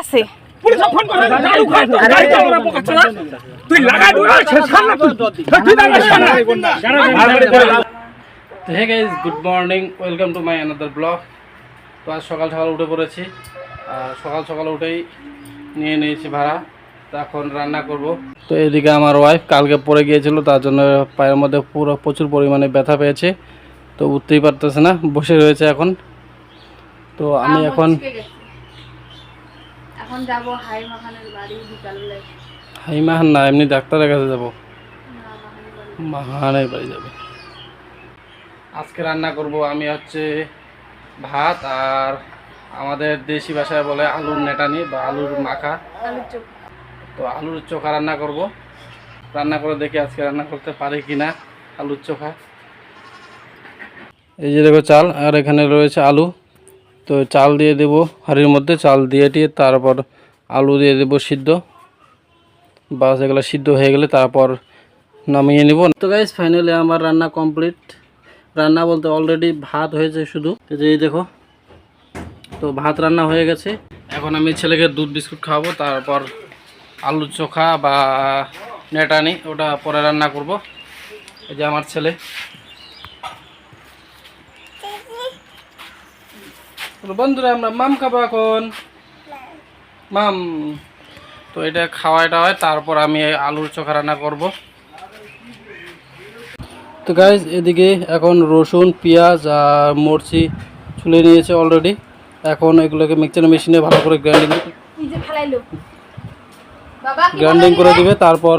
আছে। Hey guys, good morning, welcome to my another blog. তো আজ সকাল সকাল উঠে পড়েছি। সকাল সকাল উঠেই নিয়ে নিয়েছি ভাড়া। তো এখন রান্না করব। তো এদিকে আমার ওয়াইফ কালকে পড়ে গিয়েছিল, তার জন্য পায়ের মধ্যে প্রচুর পরিমাণে ব্যথা পেয়েছে। তো উঠতেই পারতেছে না, বসে রয়েছে এখন। তো আমি এখন যাব হাইমাখানের বাড়ি বিকালবেলা। হাইমাহান না, এমনি ডাক্তারের কাছে যাব। মাহানের বাড়ি যাবে। আজকে রান্না করব আমি হচ্ছে ভাত আর আমাদের দেশি ভাষায় বলে আলুর নেটানি বা আলুর মাখা। তো আলুর চোখা রান্না করব। রান্না করে দেখি আজকে রান্না করতে পারি কিনা আলুর চোখা। এই যে দেখো চাল, আর এখানে রয়েছে আলু। তো চাল দিয়ে দেব হাঁড়ির মধ্যে, চাল দিয়ে তারপর আলু দিয়ে দেব সিদ্ধ। বাস এগুলো সিদ্ধ হয়ে গেলে তারপর নামিয়ে নিব। তো গাইস, ফাইনালি আমার রান্না কমপ্লিট। রান্না বলতে অলরেডি ভাত হয়েছে শুধু, এই দেখো। তো ভাত রান্না হয়ে গেছে। এখন আমি ছেলেকে দুধ বিস্কুট খাওয়াবো, তারপর আলু চোখা বা নেটানি ওটা পরে রান্না করব। এই যে আমার ছেলে। বন্ধুরা, আমরা মাম খাবো এখন, মাম। তো এটা খাওয়াটা হয়, তারপর আমি আলুর চোখা রান্না করব। তো গাইস, এদিকে এখন রসুন, পেঁয়াজ আর মরচি ছুলে নিয়েছে অলরেডি। এখন এগুলোকে মিক্সচার মেশিনে ভালো করে গ্রাইন্ডিং করে দিবে, তারপর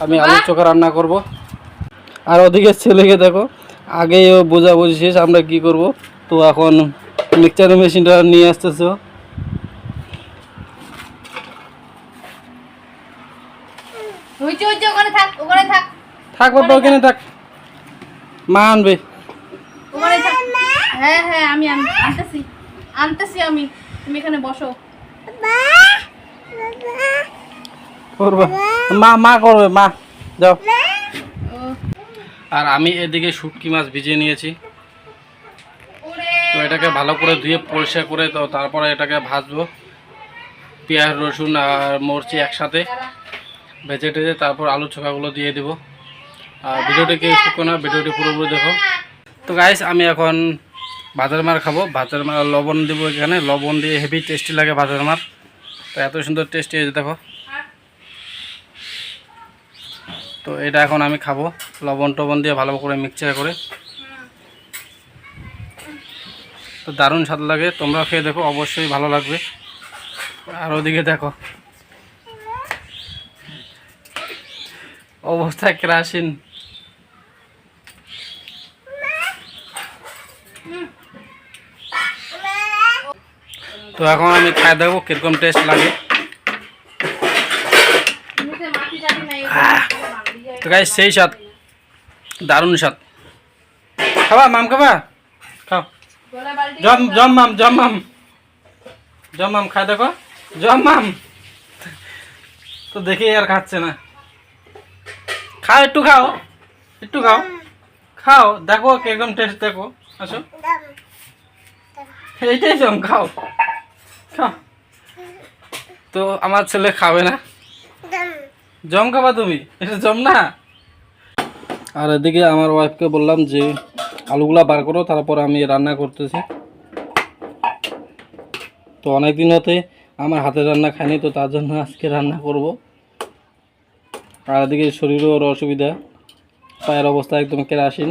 আমি আলুর চোখা রান্না করব। আর ওদিকে ছেলেকে দেখো, আগেই ও বোঝাবুঝি শেষ আমরা কি করব। তো এখন মিক্সচার মেশিনটা নিয়ে আসতেছে। থাক বাবা, ওখানে থাক, মা আনবে। হ্যাঁ হ্যাঁ, আমি আনতেছি আমি, তুমি এখানে বসো। করবে মা করবে, মা যাও। আর আমি এদিকে শুটকি মাছ ভিজিয়ে নিয়েছি। তো এটাকে ভালো করে ধুয়ে পরিষ্কার করে, তো তারপরে এটাকে ভাজবো। পেঁয়াজ, রসুন আর মরচি একসাথে ভেজে টেজে তারপর আলু চোখাগুলো দিয়ে দেব। আর ভিডিওটি কেউ শুকো না, ভিডিওটি পুরোপুরি দেখো। তো গাইস, আমি এখন ভাতের মার খাবো। ভাতের মার লবণ দেবো এখানে, লবণ দিয়ে হেভি টেস্টি লাগে ভাতের মার। তো এত সুন্দর টেস্টি হয়েছে দেখো। তো এটা এখন আমি খাবো লবণ টবণ দিয়ে ভালো করে মিক্সচার করে। তো দারুণ স্বাদ লাগে, তোমরা খেয়ে দেখো, অবশ্যই ভালো লাগবে। আর ওদিকে দেখো অবস্থা কেরাসিন। তো এখন আমি খাই দেবো কিরকম টেস্ট লাগে। তো গাইস, সেই স্বাদ, দারুণ স্বাদ। খাবা মাম, খাবা, খাও। জম মাম খাই দেখো, জম মাম। তো দেখি আর খাচ্ছে না। খাও, একটু খাও, একটু খাও, খাও, দেখো কিরকম টেস্ট, দেখো, আসো। এইটাই জম, খাও খাও। তো আমার ছেলে খাবে না। জম খাবা তুমি, এটা জম না। আর এদিকে আমার ওয়াইফকে বললাম যে আলুগুলা বার করো, তারপর আমি রান্না করতেছি। তো অনেকদিন হতে আমার হাতের রান্না খাইনি, তো তার জন্য আজকে রান্না করব। আর এদিকে শরীরও ওর অসুবিধা, পায়ের অবস্থা একদম কেরাসিন,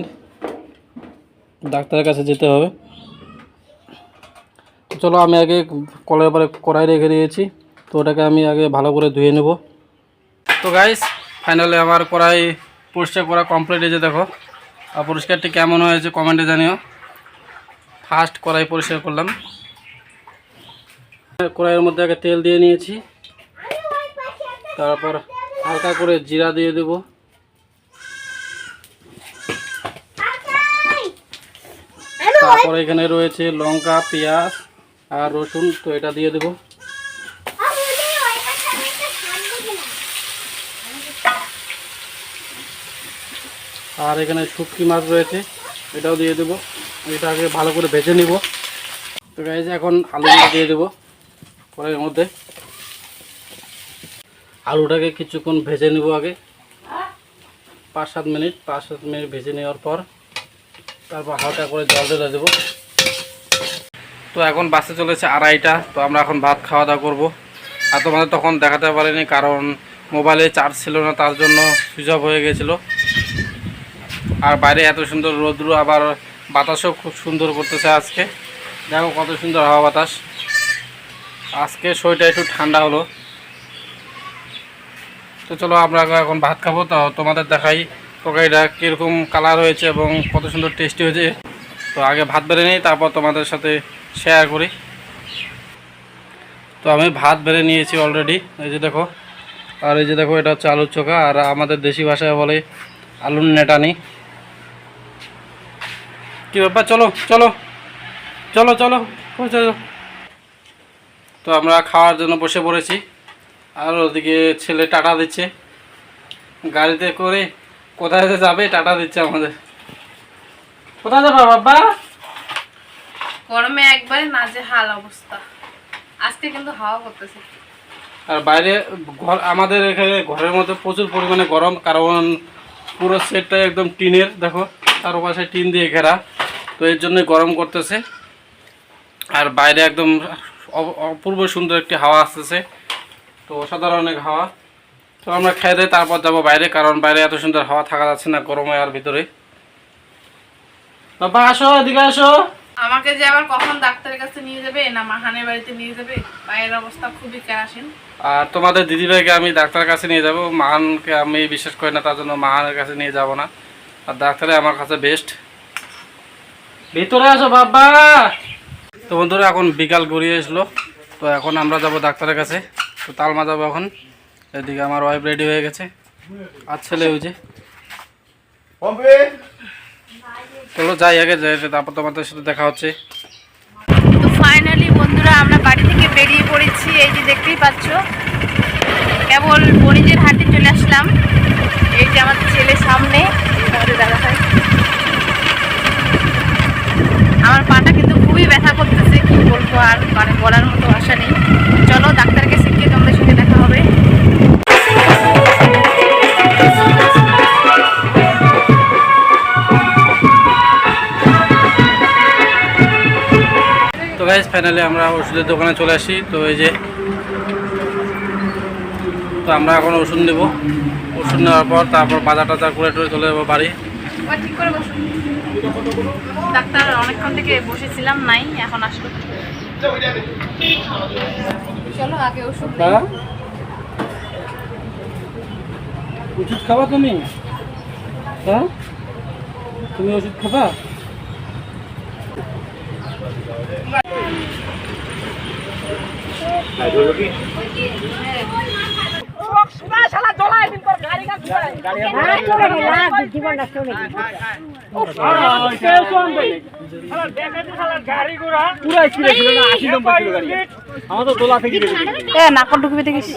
ডাক্তারের কাছে যেতে হবে। চলো, আমি আগে কলের পরে কড়াই রেখে দিয়েছি, তো ওটাকে আমি আগে ভালো করে ধুয়ে নেব। তো গাইস, ফাইনালি আমার কড়াই পরিষ্কার করা কমপ্লিট হয়েছে দেখো। আর পরিষ্কারটি কেমন হয়েছে কমেন্টে জানিও। ফার্স্ট কড়াই পরিষ্কার করলাম। কড়াইয়ের মধ্যে আগে তেল দিয়ে নিয়েছি, তারপর হালকা করে জিরা দিয়ে দেব। তারপর এখানে রয়েছে লঙ্কা, পেঁয়াজ আর রসুন, তো এটা দিয়ে দেব। আর এখানে শুটকি মাছ রয়েছে, এটাও দিয়ে দেবো। এটা আগে ভালো করে ভেজে নিব। তো গাইস, এখন আলুগুলো দিয়ে দেবো। কড়াইয়ের মধ্যে আলুটাকে কিছুক্ষণ ভেজে নেব আগে 5-7 মিনিট ভেজে নেওয়ার পর তারপর হালকা করে জল ঢেলে দেবো। তো এখন বাসে চলেছে 2:30টা। তো আমরা এখন ভাত খাওয়া দাওয়া করবো। আর তোমাদের তখন দেখাতে পারিনি কারণ মোবাইলে চার্জ ছিল না, তার জন্য সুইচ অফ হয়ে গেছিলো। আর বাইরে এত সুন্দর রোদ্র, আবার বাতাসও খুব সুন্দর করতেছে আজকে। দেখো কত সুন্দর হাওয়া বাতাস। আজকে শরীরটা একটু ঠান্ডা হলো। তো চলো আমরা এখন ভাত খাবো। তো তোমাদের দেখাই তরকারিটা কীরকম কালার হয়েছে এবং কত সুন্দর টেস্টি হয়েছে। তো আগে ভাত বেড়ে নিই, তারপর তোমাদের সাথে শেয়ার করি। তো আমি ভাত বেড়ে নিয়েছি অলরেডি, এই যে দেখো। আর এই যে দেখো, এটা হচ্ছে আলুর চোখা, আর আমাদের দেশি ভাষায় বলে আলুর নেটানি। কি ব্যাপার, চলো চলো চলো চলো চলো। তো আমরা খাওয়ার জন্য বসে পড়েছি। আর ওদিকে ছেলে টাটা দিচ্ছে গাড়িতে করে। কোথায় যে যাবে টাটা দিচ্ছে আমাদের। কোথায় যাবা বাবা? গরমে একবারে নাজেহাল অবস্থা। আজকে কিন্তু হাওয়া করতেছে। আর বাইরে আমাদের এখানে ঘরের মধ্যে প্রচুর পরিমাণে গরম, কারণ পুরো সেটটা একদম টিনের, দেখো তার পাশে টিন দিয়ে ঘেরা। তো এর জন্যই গরম করতেছে। আর বাইরে একদম অপূর্ব সুন্দর একটি হাওয়া আসতেছে। তো অসাধারণ এক হাওয়া। তো আমরা খেয়ে দেয় তারপর যাবো বাইরে, কারণ বাইরে এত সুন্দর হাওয়া থাকা যাচ্ছে না গরমে। আর ভিতরে বাবা আসো, এদিকে আসো। আমাকে যে আবার কখন ডাক্তারের কাছে নিয়ে যাবে না মাহানের বাড়িতে নিয়ে যাবে, পায়ের অবস্থা খুবই কেরাসিন। আর তোমাদের দিদিভাইকে আমি ডাক্তারের কাছে নিয়ে যাব। মাহানকে আমি বিশ্বাস করি না, তার জন্য মাহানের কাছে নিয়ে যাব না। আর ডাক্তারে আমার কাছে বেস্ট। ভিতরে আসো বাবা। তো বন্ধুরা এখন বিকাল গড়িয়ে আসলো। তো এখন আমরা যাব ডাক্তারের কাছে। তো তালমা যাবো এখন। এদিকে আমার ওয়াইফ রেডি হয়ে গেছে, আর ছেলে হয়েছে। চলো যাই আগে যাই, তারপর তোমাদের সাথে দেখা হচ্ছে। তো ফাইনালি বন্ধুরা আমরা বাড়ি থেকে বেরিয়ে পড়েছি। এই যে দেখতেই পাচ্ছ, কেবল বণিজের হাটে চলে আসলাম। এই যে আমার ছেলে সামনে, দাদা ভাই। আমার পাটা কিন্তু খুবই ব্যথা করতেছে, কি বলবো আর, মানে বলার মতো আশা নেই। চলো ডাক্তারের কাছে গিয়ে তোমাদের সাথে দেখা হবে। তো গাইস ফাইনালি আমরা ওষুধের দোকানে চলে আসি। তো এই যে, তো আমরা এখন ওষুধ নেব। ওষুধ নেওয়ার পর তারপর বাজার টাজার করে চলে যাবো বাড়ি। ঠিক করে বসুন। ডাক্তার অনেকক্ষণ থেকে বসেছিলাম, নাই, এখন আসলো। চলো আগে ওষুধ হ্যাঁ, ওষুধ খাবা তুমি? হ্যাঁ, তুমি ওষুধ খাবা? নাকল ঢুকবে দেখিস।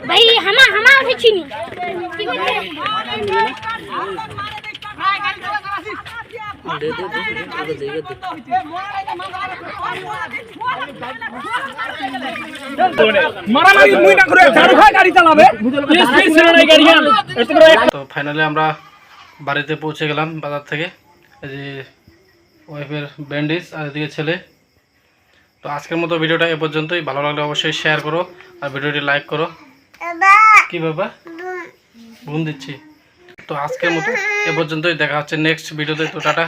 भाई हम उठेছি নি তো ফাইনালি আমরা বাড়িতে পৌঁছে গেলাম বাজার থেকে। এই যে ওয়াইফের ব্যান্ডেজ, আর এদিকে ছেলে। তো আজকের মতো ভিডিওটা এ পর্যন্তই। ভালো লাগলে অবশ্যই শেয়ার করো আর ভিডিওটি লাইক করো। কি বাবা ঘুম দিচ্ছি। তো আজকের মতো এ পর্যন্তই, দেখা হচ্ছে নেক্সট ভিডিওতে। তো টাটা।